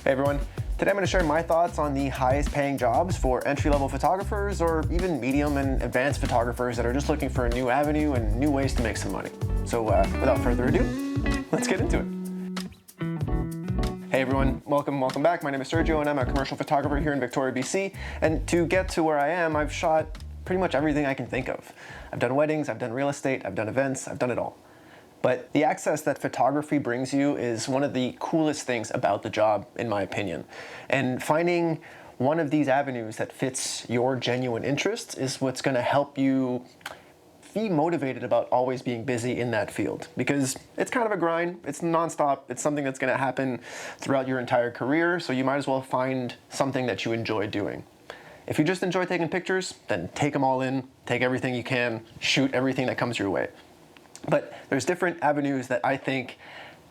Hey everyone, today I'm going to share my thoughts on the highest paying jobs for entry-level photographers or even medium and advanced photographers that are just looking for a new avenue and new ways to make some money. So without further ado, let's get into it. Hey everyone, welcome back. My name is Sergio and I'm a commercial photographer here in Victoria, BC. And to get to where I am, I've shot pretty much everything I can think of. I've done weddings, I've done real estate, I've done events, I've done it all. But the access that photography brings you is one of the coolest things about the job, in my opinion. And finding one of these avenues that fits your genuine interests is what's going to help you be motivated about always being busy in that field. Because it's kind of a grind, it's nonstop, it's something that's going to happen throughout your entire career, so you might as well find something that you enjoy doing. If you just enjoy taking pictures, then take them all in, take everything you can, shoot everything that comes your way. But there's different avenues that I think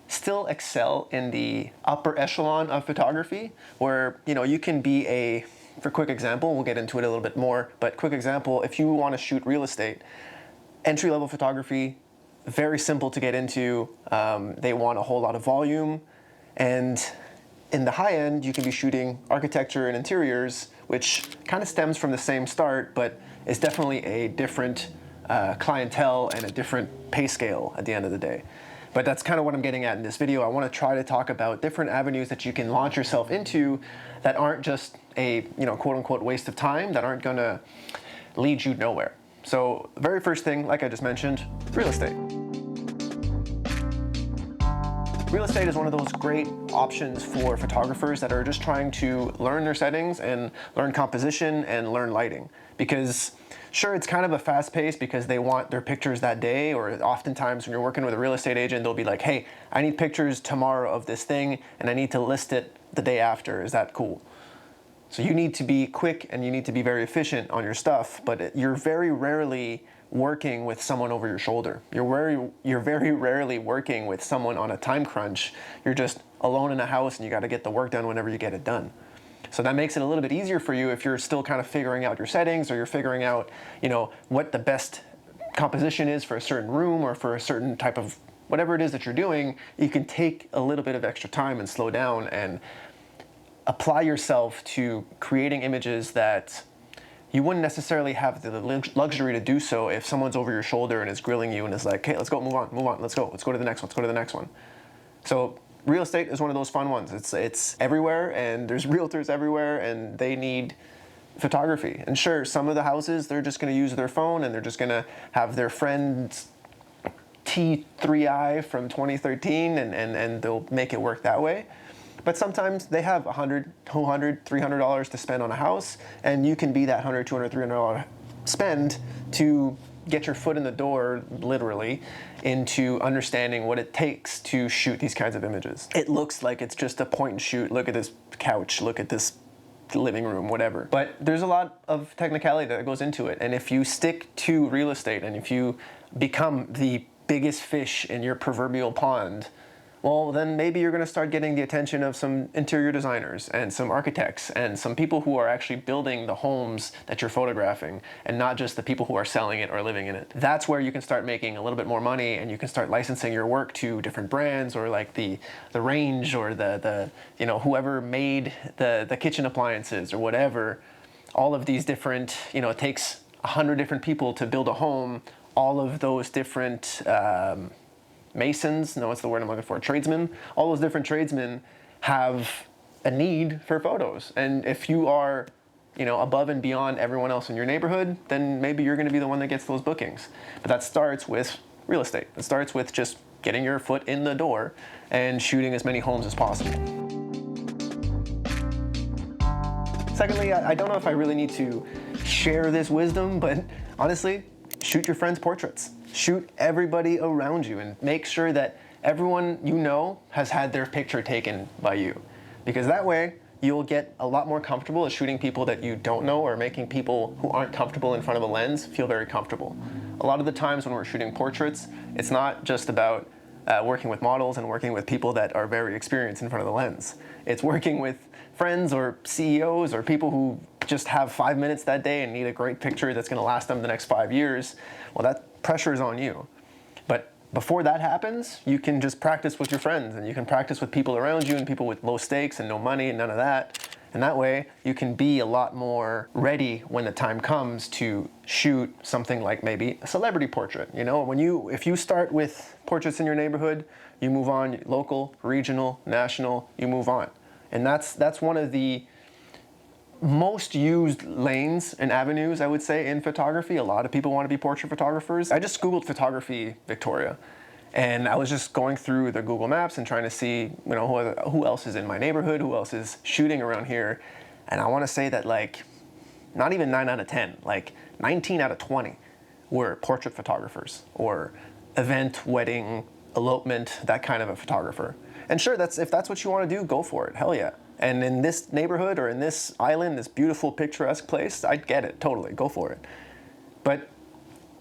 still excel in the upper echelon of photography, where you can be for quick example, we'll get into it a little bit more, but quick example, if you want to shoot real estate, entry-level photography, very simple to get into. They want a whole lot of volume, and in the high end, you can be shooting architecture and interiors, which kind of stems from the same start, but is definitely a different clientele and a different pay scale at the end of the day. But that's kind of what I'm getting at in this video. I want to try to talk about different avenues that you can launch yourself into that aren't just a quote-unquote waste of time, that aren't going to lead you nowhere. So the very first thing, like I just mentioned, real estate. Real estate is one of those great options for photographers that are just trying to learn their settings and learn composition and learn lighting. Because sure, it's kind of a fast pace because they want their pictures that day, or oftentimes when you're working with a real estate agent, they'll be like, hey, I need pictures tomorrow of this thing and I need to list it the day after. Is that cool? So you need to be quick and you need to be very efficient on your stuff, but you're very rarely working with someone over your shoulder. You're very rarely working with someone on a time crunch. You're just alone in a house and you got to get the work done whenever you get it done. So that makes it a little bit easier for you if you're still kind of figuring out your settings, or you're figuring out, what the best composition is for a certain room or for a certain type of whatever it is that you're doing. You can take a little bit of extra time and slow down and apply yourself to creating images that you wouldn't necessarily have the luxury to do so if someone's over your shoulder and is grilling you and is like, hey, let's go, move on, let's go to the next one, So real estate is one of those fun ones. It's everywhere, and there's realtors everywhere, and they need photography. And sure, some of the houses, they're just going to use their phone and they're just going to have their friend's T3i from 2013 and they'll make it work that way. But sometimes they have $100, $200, $300 to spend on a house, and you can be that $100, $200, $300 spend to get your foot in the door, literally, into understanding what it takes to shoot these kinds of images. It looks like it's just a point and shoot. Look at this couch, look at this living room, whatever. But there's a lot of technicality that goes into it. And if you stick to real estate and if you become the biggest fish in your proverbial pond, well, then maybe you're going to start getting the attention of some interior designers and some architects and some people who are actually building the homes that you're photographing, and not just the people who are selling it or living in it. That's where you can start making a little bit more money, and you can start licensing your work to different brands, or like the range, or the whoever made the kitchen appliances or whatever. All of these different, it takes 100 different people to build a home. All of those different masons, no, what's the word I'm looking for? Tradesmen. All those different tradesmen have a need for photos. And if you are, above and beyond everyone else in your neighborhood, then maybe you're going to be the one that gets those bookings. But that starts with real estate. It starts with just getting your foot in the door and shooting as many homes as possible. Secondly, I don't know if I really need to share this wisdom, but honestly, shoot your friends' portraits. Shoot everybody around you and make sure that everyone has had their picture taken by you. Because that way, you'll get a lot more comfortable at shooting people that you don't know, or making people who aren't comfortable in front of a lens feel very comfortable. A lot of the times when we're shooting portraits, it's not just about working with models and working with people that are very experienced in front of the lens. It's working with friends or CEOs or people who just have 5 minutes that day and need a great picture that's going to last them the next 5 years. Well, that pressure is on you. But before that happens, you can just practice with your friends, and you can practice with people around you and people with low stakes and no money and none of that. And that way you can be a lot more ready when the time comes to shoot something like maybe a celebrity portrait. You know, if you start with portraits in your neighborhood, you move on, local, regional, national, you move on. And that's one of the most used lanes and avenues, I would say, in photography. A lot of people want to be portrait photographers. I just Googled photography Victoria, and I was just going through the Google Maps and trying to see, you know, who else is in my neighborhood, who else is shooting around here. And I want to say that, like, not even 9 out of 10, like 19 out of 20 were portrait photographers or event, wedding, elopement, that kind of a photographer. And sure, if that's what you want to do, go for it. Hell yeah. And in this neighborhood or in this island, this beautiful picturesque place, I'd get it, totally, go for it. But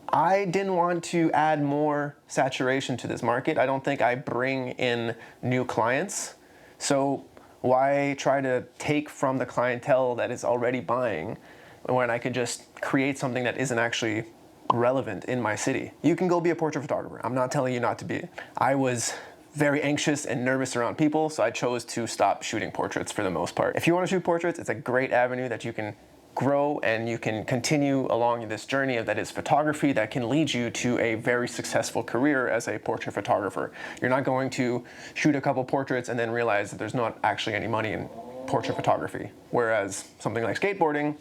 I didn't want to add more saturation to this market. I don't think I bring in new clients. So why try to take from the clientele that is already buying when I could just create something that isn't actually relevant in my city? You can go be a portrait photographer. I'm not telling you not to be. I was very anxious and nervous around people, so I chose to stop shooting portraits for the most part. If you want to shoot portraits, it's a great avenue that you can grow and you can continue along this journey that is photography that can lead you to a very successful career as a portrait photographer. You're not going to shoot a couple portraits and then realize that there's not actually any money in portrait photography. Whereas something like skateboarding,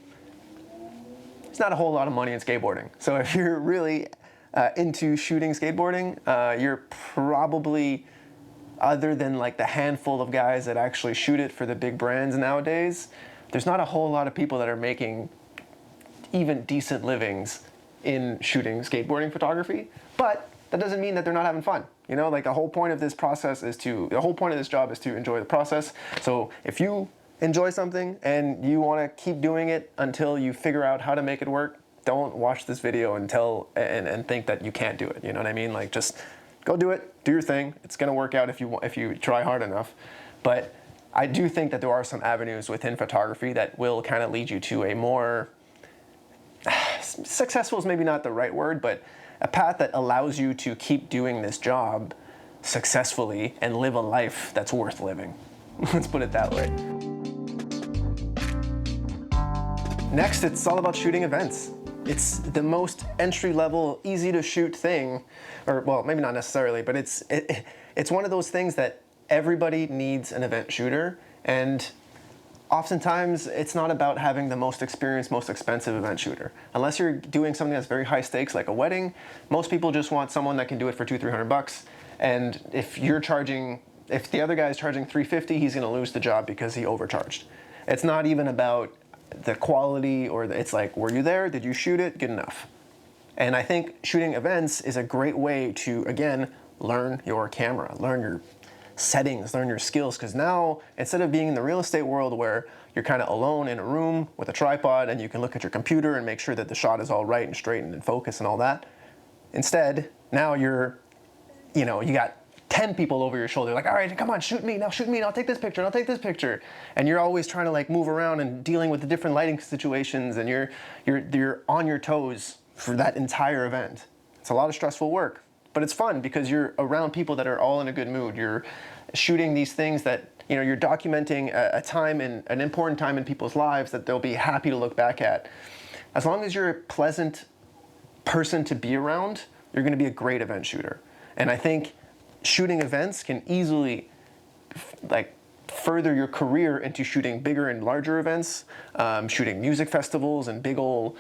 it's not a whole lot of money in skateboarding. So if you're really into shooting skateboarding, you're probably, other than like the handful of guys that actually shoot it for the big brands nowadays, there's not a whole lot of people that are making even decent livings in shooting skateboarding photography. But that doesn't mean that they're not having fun. You know, like the whole point of this job is to enjoy the process. So if you enjoy something and you want to keep doing it until you figure out how to make it work, don't watch this video and think that you can't do it. You know what I mean? Like, just go do it, do your thing. It's gonna work out if you try hard enough. But I do think that there are some avenues within photography that will kind of lead you to a more successful is maybe not the right word, but a path that allows you to keep doing this job successfully and live a life that's worth living. Let's put it that way. Next, it's all about shooting events. It's the most entry-level, easy to shoot thing, or well, maybe not necessarily, but it's one of those things that everybody needs an event shooter, and oftentimes it's not about having the most experienced, most expensive event shooter. Unless you're doing something that's very high stakes like a wedding, most people just want someone that can do it for $200-300. And if the other guy's charging $350, he's gonna lose the job because he overcharged. It's not even about the quality it's like, were you there? Did you shoot it? Good enough. And I think shooting events is a great way to, again, learn your camera, learn your settings, learn your skills, because now instead of being in the real estate world where you're kind of alone in a room with a tripod and you can look at your computer and make sure that the shot is all right and straight and in focus and all that, instead now you got 10 people over your shoulder, like, all right, come on, shoot me, and I'll take this picture, and I'll take this picture. And you're always trying to like move around and dealing with the different lighting situations, and you're on your toes for that entire event. It's a lot of stressful work, but it's fun because you're around people that are all in a good mood. You're shooting these things that, you know, you're documenting an important time in people's lives that they'll be happy to look back at. As long as you're a pleasant person to be around, you're gonna be a great event shooter. And I think shooting events can easily further your career into shooting bigger and larger events, shooting music festivals and big old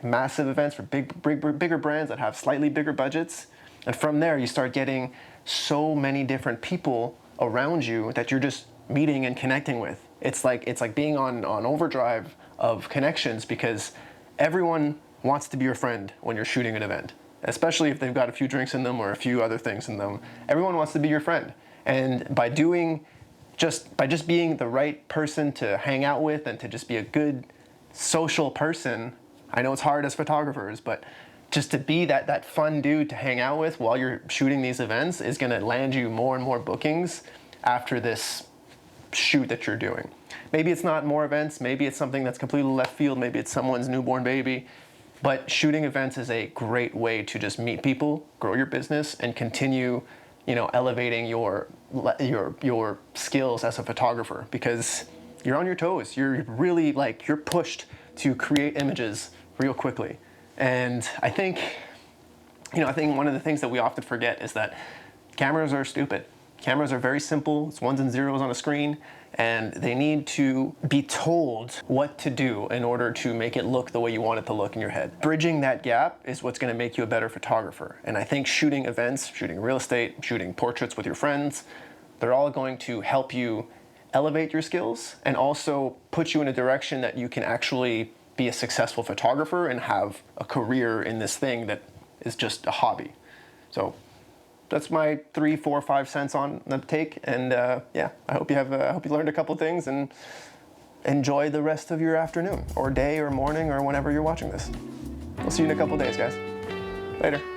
massive events for bigger brands that have slightly bigger budgets. And from there you start getting so many different people around you that you're just meeting and connecting with. It's like being on overdrive of connections, because everyone wants to be your friend when you're shooting an event. Especially if they've got a few drinks in them or a few other things in them. Everyone wants to be your friend. And by just being the right person to hang out with and to just be a good social person, I know it's hard as photographers, but just to be that fun dude to hang out with while you're shooting these events is gonna land you more and more bookings after this shoot that you're doing. Maybe it's not more events, maybe it's something that's completely left field, maybe it's someone's newborn baby. But shooting events is a great way to just meet people, grow your business, and continue, elevating your skills as a photographer, because you're on your toes. You're really you're pushed to create images real quickly. And I think one of the things that we often forget is that cameras are stupid. Cameras are very simple. It's ones and zeros on a screen, and they need to be told what to do in order to make it look the way you want it to look in your head. Bridging that gap is what's going to make you a better photographer. And I think shooting events, shooting real estate, shooting portraits with your friends, they're all going to help you elevate your skills and also put you in a direction that you can actually be a successful photographer and have a career in this thing that is just a hobby. So that's my 3, 4, 5 cents on the take. And I hope you learned a couple things, and enjoy the rest of your afternoon or day or morning or whenever you're watching this. We'll see you in a couple days, guys. Later.